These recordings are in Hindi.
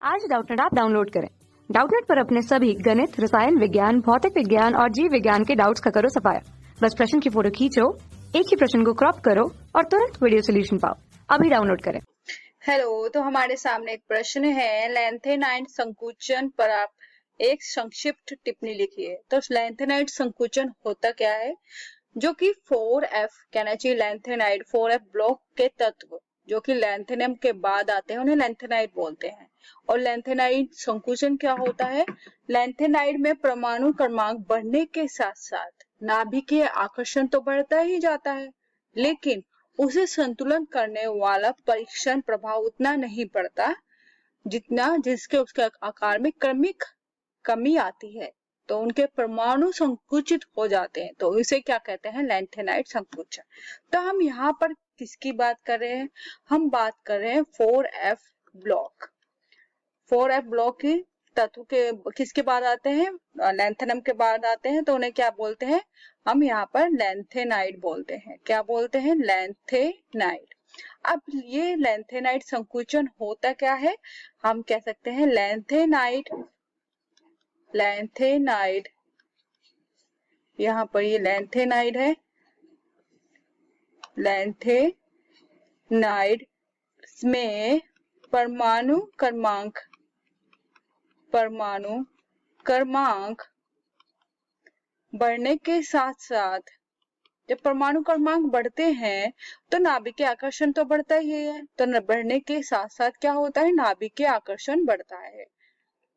आज डाउटनेट ऐप डाउनलोड करें। डाउटनेट पर अपने सभी गणित, रसायन विज्ञान, भौतिक विज्ञान और जीव विज्ञान के डाउट्स का करो सफाया। बस प्रश्न की फोटो खींचो, एक ही प्रश्न को क्रॉप करो और तुरंत वीडियो सोल्यूशन पाओ। अभी डाउनलोड करें। हेलो, तो हमारे सामने एक प्रश्न है, लैंथेनाइड संकुचन पर आप एक संक्षिप्त टिप्पणी लिखिए। तो लैंथेनाइड संकुचन होता क्या है, जो कि 4F कहना चाहिए लैंथेनाइड 4F ब्लॉक के तत्व जो कि लैंथेनम के बाद आते हैं उन्हें लैंथेनाइड बोलते हैं। और लैंथेनाइड संकुचन क्या होता है, लैंथेनाइड में परमाणु क्रमांक बढ़ने के साथ साथ नाभिकीय आकर्षण तो बढ़ता ही जाता है, लेकिन उसे संतुलन करने वाला परीक्षण प्रभाव उतना नहीं पड़ता जितना जिसके उसके आकार में क्रमिक कमी आती है, तो उनके परमाणु संकुचित हो जाते हैं। तो इसे क्या कहते हैं, लैंथेनाइड संकुचन। तो हम यहाँ पर किसकी बात कर रहे हैं, हम बात कर रहे हैं 4F ब्लॉक। 4F ब्लॉक की तत्व के किसके बाद आते हैं, लैंथेनम के बाद आते हैं, तो उन्हें क्या बोलते हैं, हम यहाँ पर लैंथेनाइड बोलते हैं। क्या बोलते हैं, लैंथेनाइड। अब ये लैंथेनाइड संकुचन होता क्या है, हम कह सकते हैं लैंथेनाइड यहाँ पर ये लैंथेनाइड है। लैंथेनाइड में परमाणु क्रमांक बढ़ने के साथ साथ, जब परमाणु क्रमांक बढ़ते हैं तो नाभिकीय आकर्षण तो बढ़ता ही है। तो बढ़ने के साथ साथ क्या होता है, नाभिकीय आकर्षण बढ़ता है।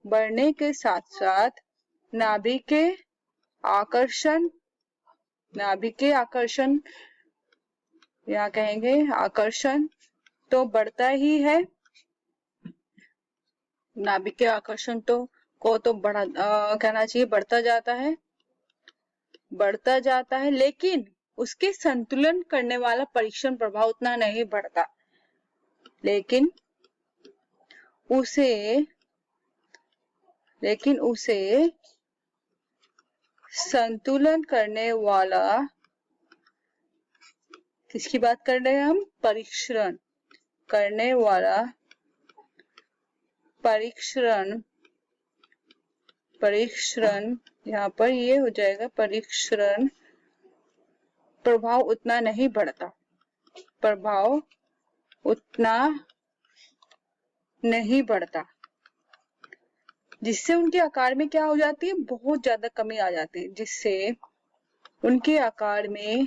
बढ़ने के साथ साथ नाभिकीय आकर्षण यहाँ कहेंगे आकर्षण तो बढ़ता ही है। नाभिकीय आकर्षण को कहना चाहिए बढ़ता जाता है, लेकिन उसके संतुलन करने वाला परीक्षण प्रभाव उतना नहीं बढ़ता, लेकिन उसे संतुलन करने वाला, किसकी बात कर रहे हैं हम, परीक्षण करने वाला परीक्षण यहाँ पर ये हो जाएगा, परीक्षण प्रभाव उतना नहीं बढ़ता, जिससे उनके आकार में क्या हो जाती है, बहुत ज्यादा कमी आ जाती है, जिससे उनके आकार में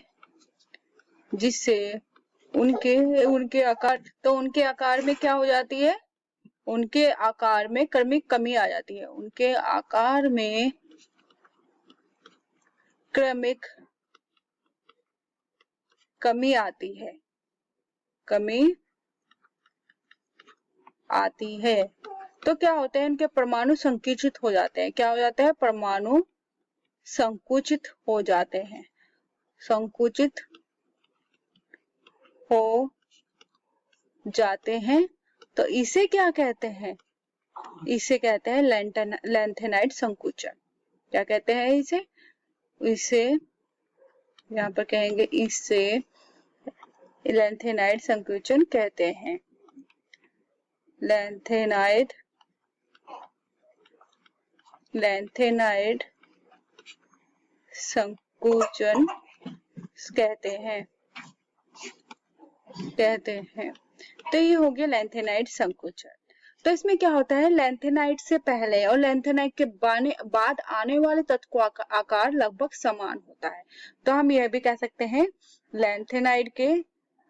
क्या हो जाती है, उनके आकार में क्रमिक कमी आ जाती है। उनके आकार में क्रमिक कमी आती है। तो क्या होते हैं, उनके परमाणु संकुचित हो जाते हैं। क्या हो जाता है, परमाणु संकुचित हो जाते हैं, तो इसे क्या कहते हैं, इसे कहते हैं लैंथेनाइड संकुचन। क्या कहते हैं इसे यहाँ पर कहेंगे, इसे लैंथेनाइड संकुचन कहते हैं। लैंथेनाइड संकुचन कहते हैं। तो ये हो गया लैंथेनाइड संकुचन। तो इसमें क्या होता है, लैंथेनाइड से पहले और लैंथेनाइड के बाद आने वाले तत्व का आकार लगभग समान होता है। तो हम यह भी कह सकते हैं लैंथेनाइड के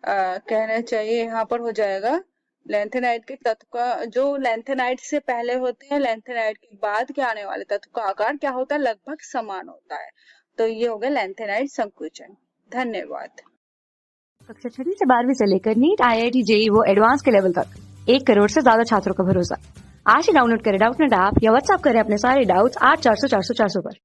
कहना चाहिए यहाँ पर हो जाएगा, लैंथेनाइड के तत्व का, जो लैंथेनाइड से पहले होते हैं, लैंथेनाइड के बाद के आने वाले तत्व का आकार क्या होता है, लगभग समान होता है। तो ये हो गया लैंथेनाइड संकुचन। धन्यवाद। कक्षा 6 से 12वीं से लेकर नीट, IIT, JEE वो एडवांस के लेवल तक 1 करोड़ से ज्यादा छात्रों का भरोसा। आज ही डाउनलोड करें डाउटनेट ऐप या व्हाट्सएप करें अपने सारे डाउट्स 8400 400 400 पर।